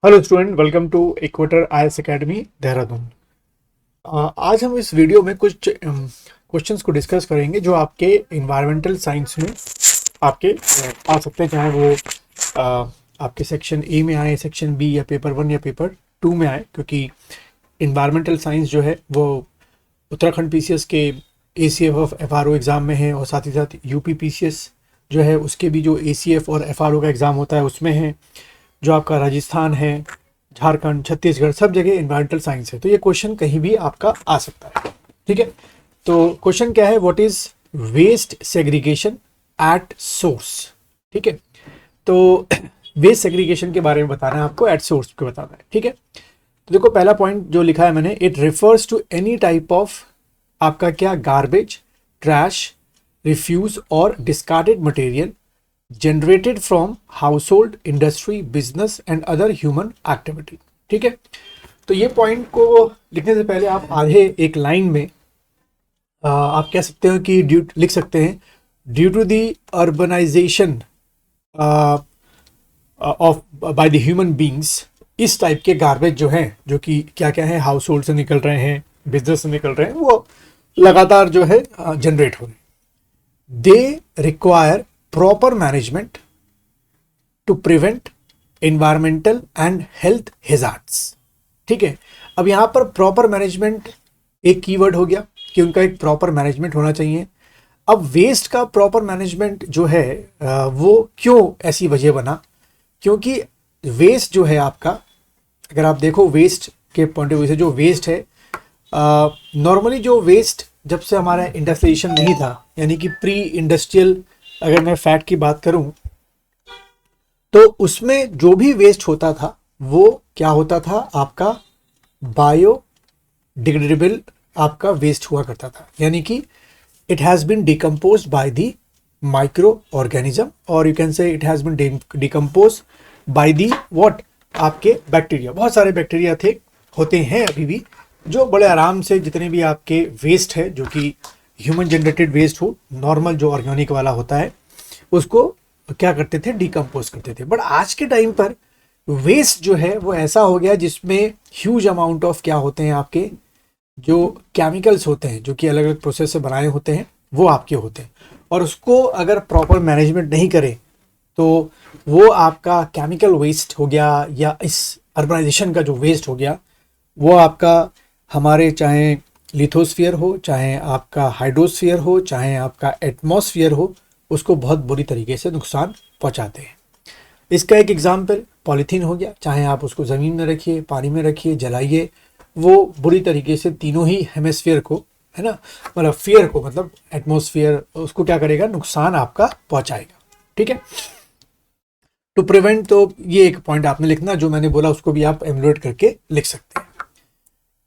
Hello student, welcome to Equator IAS Academy Dehradun. आज हम इस वीडियो में कुछ क्वेश्चंस को डिस्कस करेंगे जो आपके इन्वायरमेंटल साइंस में आपके आ सकते हैं, चाहे वो आपके सेक्शन ए में आए, सेक्शन बी या पेपर 1 या पेपर 2 में आए, क्योंकि इन्वायरमेंटल साइंस जो है वो उत्तराखंड पीसीएस के एसीएफ ऑफ एफआरओ एग्ज़ाम में है, और साथ ही साथ यूपी पीसीएस जो है उसके भी जो एसीएफ और एफआरओ का एग्ज़ाम होता है उसमें है। जो आपका राजस्थान है, झारखंड, छत्तीसगढ़, सब जगह इन्वायरमेंटल साइंस है, तो ये क्वेश्चन कहीं भी आपका आ सकता है। ठीक है, तो क्वेश्चन क्या है, what is waste segregation at source. ठीक है, तो वेस्ट सेग्रीगेशन के बारे में बताना है आपको, एट सोर्स को बताना है। ठीक है, तो देखो पहला पॉइंट जो लिखा है मैंने, it refers to any type of आपका क्या, गार्बेज, ट्रैश, रिफ्यूज और discarded material generated from household, industry, business and other human activity। ठीक है, तो ये पॉइंट को लिखने से पहले आप आधे एक लाइन में आप कह सकते हो कि लिख सकते हैं, due to the urbanisation of by the human beings, इस टाइप के गार्बेज जो हैं, जो कि क्या क्या है, हाउस होल्ड से निकल रहे हैं, बिजनेस से निकल रहे हैं, वो लगातार जो है जनरेट हो रहे हैं। They require proper management to prevent environmental and health hazards। ठीक है, अब यहां पर प्रॉपर मैनेजमेंट एक कीवर्ड हो गया कि उनका एक प्रॉपर मैनेजमेंट होना चाहिए। अब वेस्ट का प्रॉपर मैनेजमेंट जो है वो क्यों ऐसी वजह बना, क्योंकि वेस्ट जो है आपका, अगर आप देखो वेस्ट के पॉइंट ऑफ व्यू से, जो वेस्ट है नॉर्मली, जो वेस्ट जब से हमारा इंडस्ट्रियलाइजेशन नहीं था, यानी कि प्री इंडस्ट्रियल अगर मैं फैक्ट की बात करूं, तो उसमें जो भी वेस्ट होता था वो क्या होता था, आपका बायोडिग्रेडेबल आपका वेस्ट हुआ करता था, यानी कि it has been decomposed by the micro organism, और you can say it has been decompose by the what, आपके बैक्टीरिया। बहुत सारे बैक्टीरिया होते हैं अभी भी, जो बड़े आराम से जितने भी आपके वेस्ट है, जो कि ह्यूमन जनरेटेड वेस्ट हो, नॉर्मल जो ऑर्गेनिक वाला होता है, उसको क्या करते थे, डिकम्पोज करते थे। बट आज के टाइम पर वेस्ट जो है वो ऐसा हो गया जिसमें ह्यूज अमाउंट ऑफ क्या होते हैं, आपके जो केमिकल्स होते हैं, जो कि अलग अलग प्रोसेस से बनाए होते हैं, वो आपके होते हैं, और उसको अगर प्रॉपर मैनेजमेंट नहीं करें तो वो आपका केमिकल वेस्ट हो गया, या इस अर्बनाइजेशन का जो वेस्ट हो गया वो आपका, हमारे चाहे लिथोस्फीयर हो, चाहे आपका हाइड्रोस्फीयर हो, चाहे आपका एटमॉस्फेयर हो, उसको बहुत बुरी तरीके से नुकसान पहुंचाते हैं। इसका एक एग्जाम्पल पॉलीथीन हो गया, चाहे आप उसको ज़मीन में रखिए, पानी में रखिए, जलाइए, वो बुरी तरीके से तीनों ही हेमिस्फीयर को, है ना, मतलब फियर को, मतलब एटमॉस्फेयर, उसको क्या करेगा, नुकसान आपका पहुंचाएगा। ठीक है, टू प्रिवेंट, तो ये एक पॉइंट आपने लिखना, जो मैंने बोला उसको भी आप एमुलेट करके लिख सकते हैं।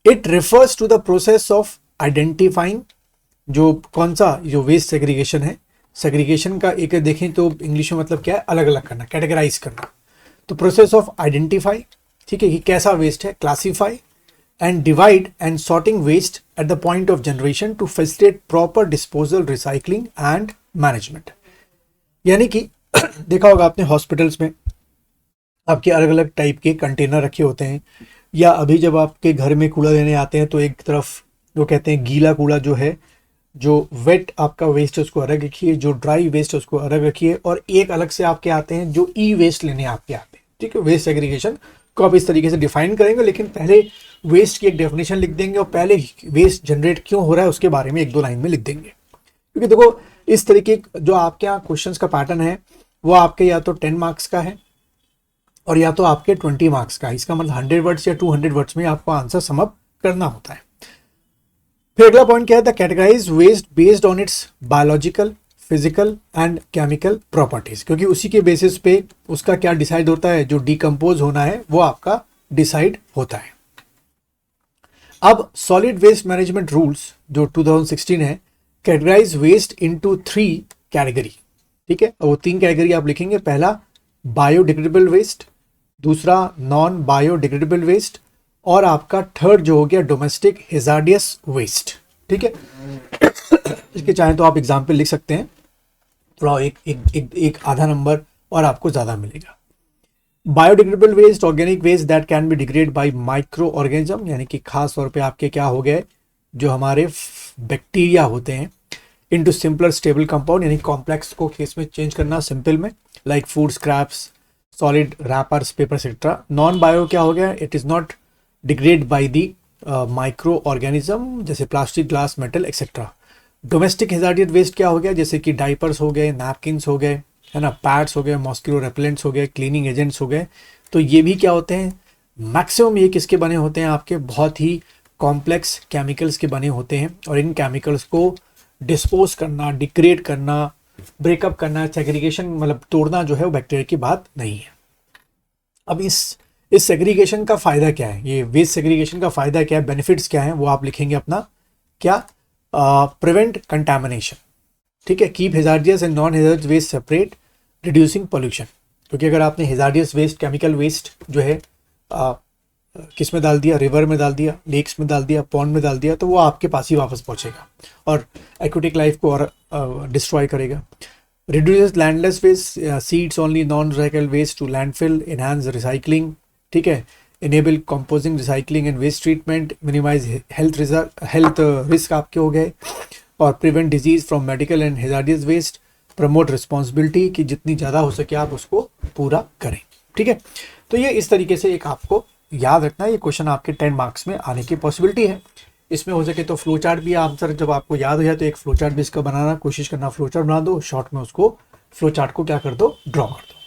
It refers to the process of identifying, जो कौन सा, जो वेस्ट सेग्रीगेशन है, सेग्रीगेशन का एक देखें तो इंग्लिश में मतलब क्या है, अलग अलग करना, कैटेगराइज करना। तो प्रोसेस ऑफ आइडेंटिफाई, ठीक है, कि कैसा वेस्ट है, classify and divide and sorting waste at the point of generation to facilitate proper disposal, recycling and management. यानी कि देखा होगा आपने हॉस्पिटल्स में आपके अलग अलग टाइप के कंटेनर रखे होते हैं, या अभी जब आपके घर में कूड़ा लेने आते हैं तो एक तरफ जो कहते हैं गीला कूड़ा जो है, जो वेट आपका वेस्ट है उसको अलग रखिए, जो ड्राई वेस्ट है उसको अलग रखिए, और एक अलग से आपके आते हैं जो ई वेस्ट लेने आपके आते हैं। ठीक है, वेस्ट सेग्रीगेशन को आप इस तरीके से डिफाइन करेंगे, लेकिन पहले वेस्ट की एक डेफिनेशन लिख देंगे, और पहले वेस्ट जनरेट क्यों हो रहा है उसके बारे में 1-2 लाइन में लिख देंगे। क्योंकि देखो इस तरीके जो आपके यहाँ क्वेश्चन का पैटर्न है वो आपके या तो 10 मार्क्स का है और या तो आपके 20 मार्क्स का। इसका मतलब 100 वर्ड्स या 200 वर्ड्स में आपको आंसर सम अप करना होता है। फिर अगला पॉइंट क्या है, the categorise waste based on its biological, physical and chemical properties, क्योंकि उसी के बेसिस पे उसका क्या डिसाइड होता है, जो डिकम्पोज होना है वो आपका डिसाइड होता है। अब सॉलिड वेस्ट मैनेजमेंट रूल्स जो 2016 है, कैटेगराइज वेस्ट इनटू 3 कैटेगरी। ठीक है, वो 3 कैटेगरी आप लिखेंगे, पहला बायोडिग्रेडेबल वेस्ट, दूसरा नॉन बायोडिग्रेडेबल वेस्ट, और आपका थर्ड जो हो गया डोमेस्टिक हेजार्डियस वेस्ट। ठीक है, इसके चाहे तो आप एग्जाम्पल लिख सकते हैं, थोड़ा एक आधा नंबर और आपको ज़्यादा मिलेगा। Biodegradable waste, organic waste that can be degrade by micro organism, यानी कि खास तौर पे आपके क्या हो गए, जो हमारे बैक्टीरिया होते हैं, इनटू सिंपलर स्टेबल कंपाउंड, यानी कॉम्प्लेक्स को केस में चेंज करना सिंपल में, like food scraps, solid wrappers, paper etcetera. Non bio क्या हो गया, it is not degrade by the micro organism, जैसे plastic, glass, metal etcetera. Domestic hazardous waste क्या हो गया, जैसे कि डाइपर्स हो गए, नैपकिन्स हो गए, है ना, पैड्स हो गए, मॉस्किटो रेपेलेंट्स हो गए, क्लीनिंग एजेंट्स हो गए. तो ये भी क्या होते हैं, मैक्सिमम ये किसके बने होते हैं, आपके बहुत ही कॉम्प्लेक्स केमिकल्स के बने होते हैं. और इन केमिकल्स को डिस्पोज करना, डिग्रेड करना, ब्रेकअप करना, सेग्रीगेशन मतलब तोड़ना जो है वो बैक्टीरिया की बात नहीं है. अब इस सेग्रीगेशन का फ़ायदा क्या है, ये वेस्ट सेग्रीगेशन का फ़ायदा क्या है, बेनिफिट्स क्या है, वो आप लिखेंगे अपना क्या, प्रिवेंट कंटामिनेशन. ठीक है, keep hazardous and non hazardous waste separate, reducing pollution. क्योंकि अगर आपने हेजार्डियस वेस्ट, केमिकल वेस्ट जो है किस में डाल दिया, रिवर में डाल दिया, लेक्स में डाल दिया, पॉन्ड में डाल दिया, तो वो आपके पास ही वापस पहुंचेगा और एक्वेटिक लाइफ को और डिस्ट्रॉय करेगा. Reduces landless waste, seeds only non recycle waste to landfill, enhance recycling. ठीक है, enable composing, recycling and waste treatment, minimise health risk आपके हो गए, और prevent disease from medical and hazardous waste, promote responsibility कि जितनी ज़्यादा हो सके आप उसको पूरा करें. ठीक है, तो ये इस तरीके से एक आपको याद रखना है, ये क्वेश्चन आपके 10 मार्क्स में आने की पॉसिबिलिटी है. इसमें हो सके तो फ्लो चार्ट भी आंसर जब आपको याद हो जाए तो एक फ्लो चार्ट भी इसका बनाना कोशिश करना, फ्लो चार्ट बना दो, शॉर्ट में उसको फ्लो चार्ट को क्या कर दो, ड्रॉ कर दो.